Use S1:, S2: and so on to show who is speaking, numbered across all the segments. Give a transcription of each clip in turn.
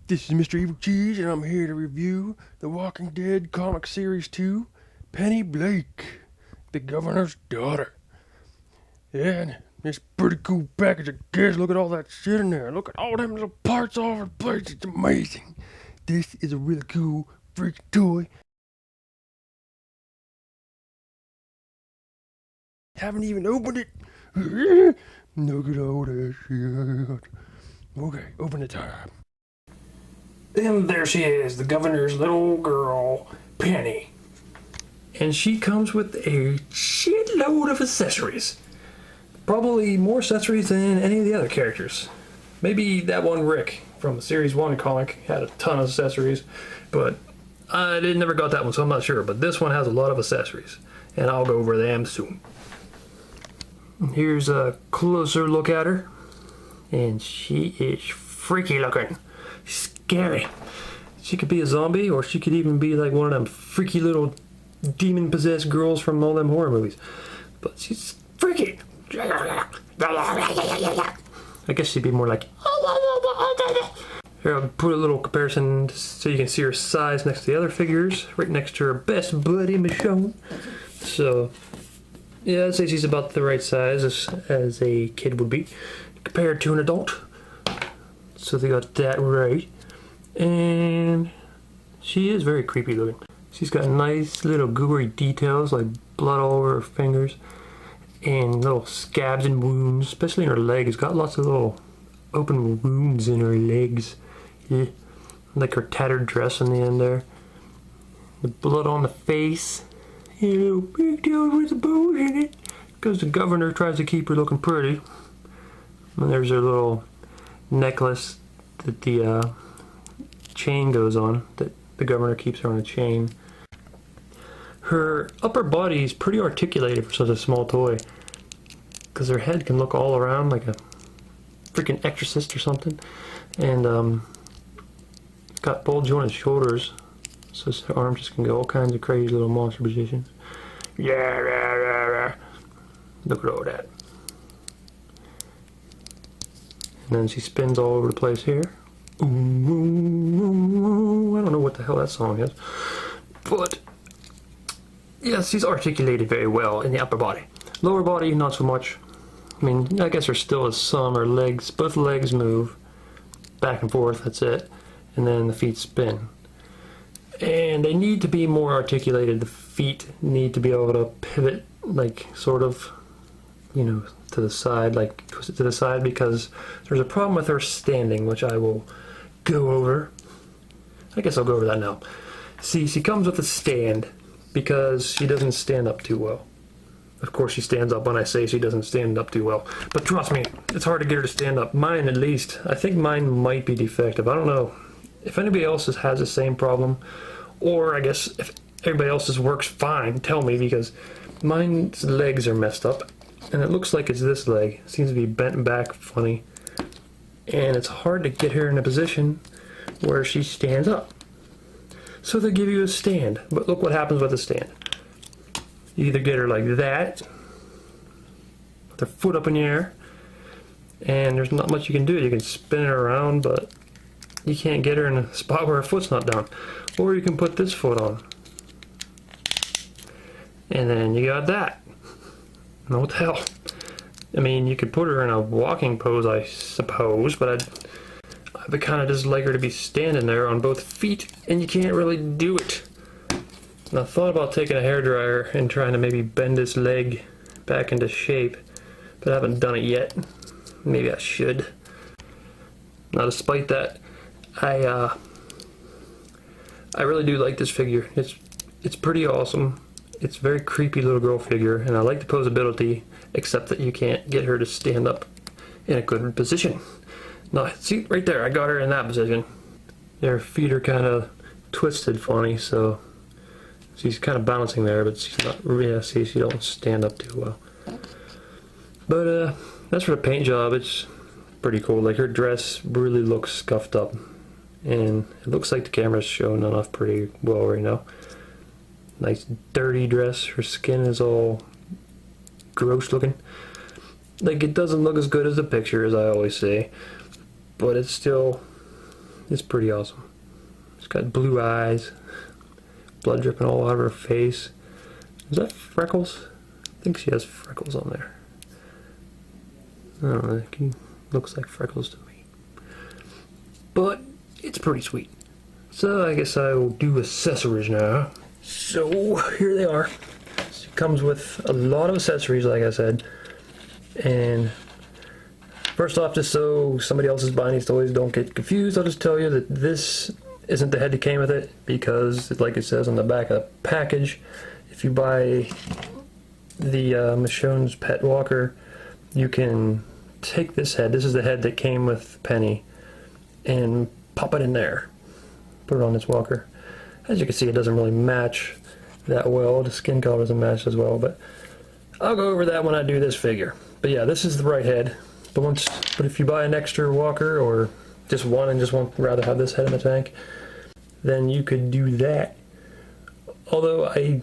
S1: This is Mr. Evilcheese, and I'm here to review The Walking Dead Comic Series 2, Penny Blake, the Governor's Daughter. Yeah, and it's a pretty cool package, I guess. Look at all that shit in there. Look at all them little parts all over the place. It's amazing. This is a really cool, freaky toy. Haven't even opened it. Look at all that shit. Okay, open the top.
S2: And there she is, the governor's little girl, Penny. And she comes with a shitload of accessories. Probably more accessories than any of the other characters. Maybe that one Rick from the Series 1 comic had a ton of accessories, but I never got that one, so I'm not sure. But this one has a lot of accessories, and I'll go over them soon. Here's a closer look at her, and she is freaky looking. Scary. She could be a zombie, or she could even be like one of them freaky little demon-possessed girls from all them horror movies. But she's freaky. I guess she'd be more like... Here, I'll put a little comparison so you can see her size next to the other figures, right next to her best buddy, Michonne. So, yeah, I'd say she's about the right size as a kid would be, compared to an adult. So they got that right. And she is very creepy looking. She's got nice little gooey details like blood all over her fingers and little scabs and wounds, especially in her legs. Got lots of little open wounds in her legs. Yeah. Like her tattered dress in the end there. The blood on the face. And a little big deal with the bones in it. Because the governor tries to keep her looking pretty. And there's her little necklace that the chain goes on, that the governor keeps her on a chain. Her upper body is pretty articulated for such a small toy, because her head can look all around like a freaking exorcist or something, and got ball jointed shoulders, so her arms just can go all kinds of crazy little monster positions. Yeah, look at all that. And then she spins all over the place here. I don't know what the hell that song is. But, yes, she's articulated very well in the upper body. Lower body, not so much. I mean, I guess there still is some. Her legs, both legs move back and forth, that's it. And then the feet spin. And they need to be more articulated. The feet need to be able to pivot, like, sort of, you know, to the side, like twist it to the side, because there's a problem with her standing, which I will go over. I guess I'll go over that now. See, she comes with a stand because she doesn't stand up too well. Of course she stands up when I say she doesn't stand up too well, but trust me, it's hard to get her to stand up. Mine at least. I think mine might be defective. I don't know if anybody else has the same problem, or I guess if everybody else's works fine, tell me, because mine's legs are messed up. And it looks like it's this leg. It seems to be bent back funny. And it's hard to get her in a position where she stands up. So they give you a stand. But look what happens with a stand. You either get her like that, with her foot up in the air, and there's not much you can do. You can spin her around, but you can't get her in a spot where her foot's not down. Or you can put this foot on. And then you got that. No, what the hell? I mean, you could put her in a walking pose, I suppose, but I would kind of just like her to be standing there on both feet, and you can't really do it. And I thought about taking a hairdryer and trying to maybe bend this leg back into shape, but I haven't done it yet. Maybe I should. Now, despite that, I really do like this figure. It's pretty awesome. It's a very creepy little girl figure, and I like the posability, except that you can't get her to stand up in a good position. Now, see, right there, I got her in that position. Her feet are kind of twisted funny, so she's kind of balancing there, but she's not, yeah, see, she don't stand up too well. But, that's for the paint job. It's pretty cool. Like, her dress really looks scuffed up, and it looks like the camera's showing it off pretty well right now. Nice dirty dress. Her skin is all gross looking. Like, it doesn't look as good as the picture, as I always say, but it's still It's pretty awesome. She's got blue eyes, blood dripping all out of her face. Is that freckles? I think she has freckles on there. I don't know, he looks like freckles to me. But it's pretty sweet. So I guess I will do accessories now. So here they are. It comes with a lot of accessories, like I said. And first off, just so somebody else is buying these toys don't get confused, I'll just tell you that this isn't the head that came with it, because like it says on the back of the package, if you buy the Michonne's Pet Walker, you can take this head. This is the head that came with Penny, and pop it in there. Put it on this walker. As you can see, it doesn't really match that well. The skin color doesn't match as well, but I'll go over that when I do this figure. But yeah, this is the right head. But if you buy an extra walker, or just one and just rather have this head in the tank, then you could do that. Although I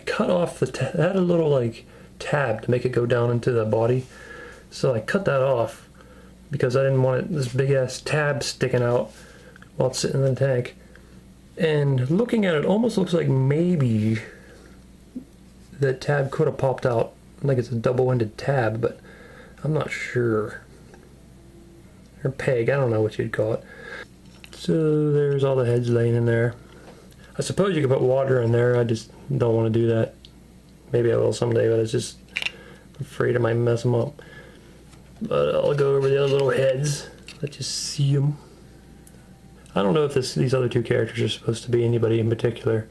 S2: cut off it had a little like tab to make it go down into the body, so I cut that off because I didn't want this big ass tab sticking out while it's sitting in the tank. And looking at it, almost looks like maybe the tab could have popped out, like it's a double-ended tab, but I'm not sure. Or peg, I don't know what you'd call it. So there's all the heads laying in there. I suppose you could put water in there, I just don't want to do that. Maybe I will someday, but it's just afraid I might mess them up. But I'll go over the other little heads, let you see them. I don't know if these other two characters are supposed to be anybody in particular.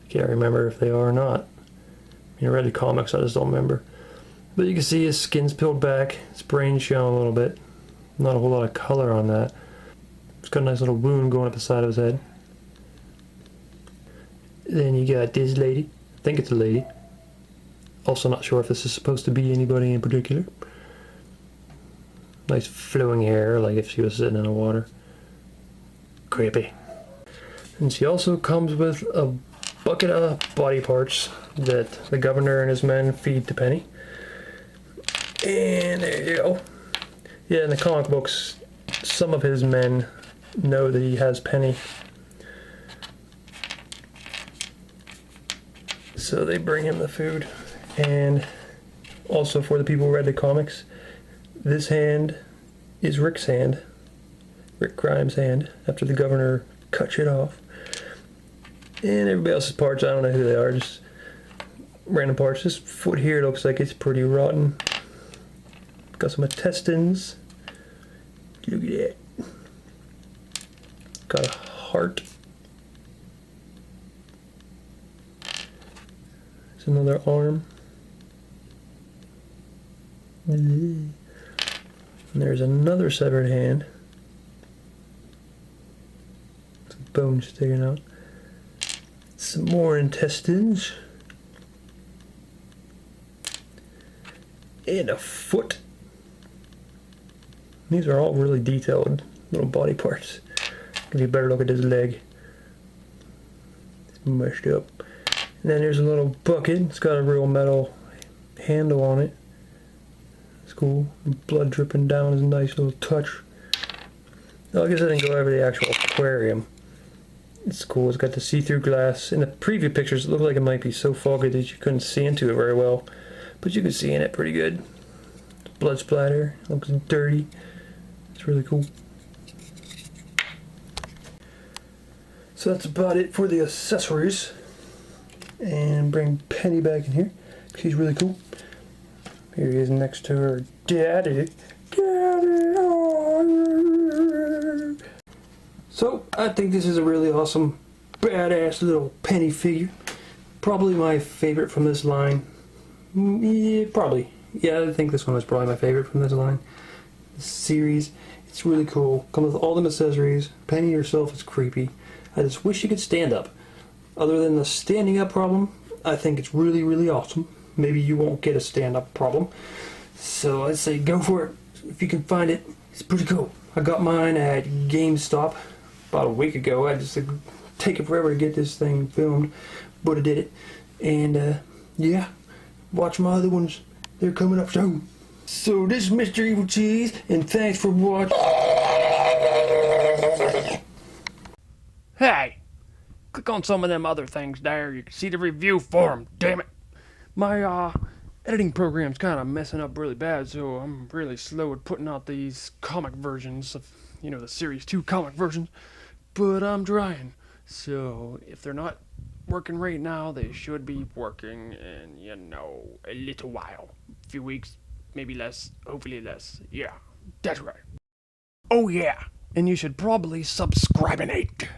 S2: I can't remember if they are or not. I mean, I read the comics, I just don't remember. But you can see his skin's peeled back, his brain's showing a little bit. Not a whole lot of color on that. It's got a nice little wound going up the side of his head. Then you got this lady. I think it's a lady. Also not sure if this is supposed to be anybody in particular. Nice flowing hair, like if she was sitting in the water. Creepy. And she also comes with a bucket of body parts that the governor and his men feed to Penny. And there you go. Yeah, in the comic books, some of his men know that he has Penny, so they bring him the food. And also, for the people who read the comics, this hand is Rick's hand, Rick Grimes' hand, after the governor cuts it off. And everybody else's parts, I don't know who they are, just random parts. This foot here looks like it's pretty rotten. Got some intestines. Look at that. Got a heart. There's another arm. And there's another severed hand. Some bones sticking out. Some more intestines. And a foot. These are all really detailed little body parts. Give you a better look at his leg. It's mushed up. And then there's a little bucket. It's got a real metal handle on it. It's cool. Blood dripping down is a nice little touch. I guess I didn't go over the actual aquarium. It's cool. It's got the see-through glass. In the preview pictures, it looked like it might be so foggy that you couldn't see into it very well. But you can see in it pretty good. Blood splatter. Looks dirty. It's really cool. So that's about it for the accessories. And bring Penny back in here. She's really cool. Here he is next to her daddy. Daddy. So I think this is a really awesome, badass little Penny figure. Probably my favorite from this line. Yeah, probably. Yeah, I think this one was probably my favorite from this line. This series. It's really cool. Comes with all the accessories. Penny herself is creepy. I just wish she could stand up. Other than the standing up problem, I think it's really, really awesome. Maybe you won't get a stand up problem. So I'd say go for it. If you can find it, it's pretty cool. I got mine at GameStop about a week ago. I just take it forever to get this thing filmed, but I did it. And yeah, watch my other ones. They're coming up soon. So this is Mr. Evilcheese, and thanks for watching.
S1: Hey, click on some of them other things there. You can see the review for 'em, damn it. My editing program's kind of messing up really bad, so I'm really slow at putting out these comic versions of, the Series 2 comic versions. But I'm trying. So if they're not working right now, they should be working in, a little while. A few weeks, maybe less, hopefully less. Yeah, that's right. Oh yeah, and you should probably subscribe-inate.